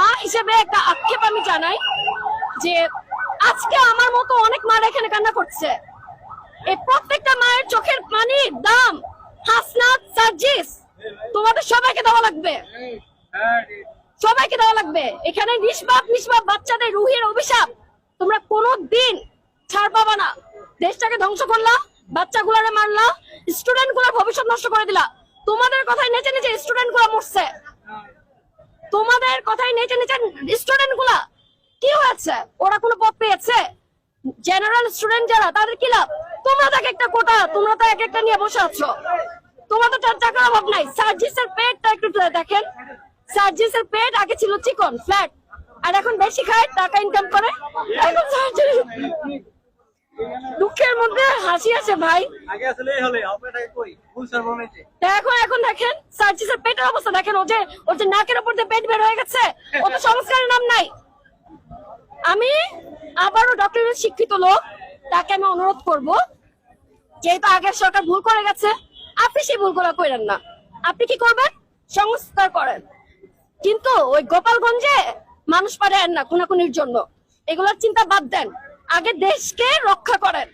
মা হিসেবে একটা আক্ষেপ আমি জানাই যে আজকে আমার মতো অনেক মারা এখানে কান্না করছে। এই প্রত্যেকটা মায়ের চোখের পানির দাম হাসনাত, সার্জিস, তোমাদের সবাইকে দেওয়া লাগবে, সবাইকে দেওয়া লাগবে। এখানে নিষ্পাপ বাচ্চাদের রুহের অভিশাপ তোমরা কোনোদিন ছাড় পাবা না। দেশটাকে ধ্বংস করলা, বাচ্চাগুলারে মারলা, স্টুডেন্ট গুলার ভবিষ্যৎ নষ্ট করে দিলা। তোমাদের কথাই নেচে নেচে স্টুডেন্ট গুলা মরছে, তোমাদের কথাই নেচে নেচে স্টুডেন্ট গুলা কি হয়েছে? ওরা কোনো পদ পেয়েছে? জেনারেল স্টুডেন্ট যারা, তাদের কি লাভ? তোমরা তো একটা কোটা, তোমরা তো এক একটা নিয়ে বসে আছো, তোমাদের তো টাকার অভাব নাই। সার্জিসের পেটটা একটু দেখেন, সার্জিসের পেট আগে ছিল চিকন ফ্ল্যাট, আর এখন বেশি খায়, টাকা ইনকাম করে। এখন দুঃখের মধ্যে হাসি আসে ভাই। এখন দেখেন সার্জিসের পেটের অবস্থা দেখেন, ওর যে নাকের উপর দিয়ে পেট বের হয়ে গেছে, ও তো সংস্কারের নাম নাই। আমি আবারও ডক্টরের শিক্ষিত লোক, তাকে আমি অনুরোধ করব, যেহেতু আগের সরকার ভুল করে গেছে, আপনি সেই ভুলগুলো করেন না। আপনি কি করবেন? সংস্কার করেন, কিন্তু ওই গোপালগঞ্জে মানুষ পারেন না খুনাখুনির জন্য, এগুলোর চিন্তা বাদ দেন, আগে দেশকে রক্ষা করেন।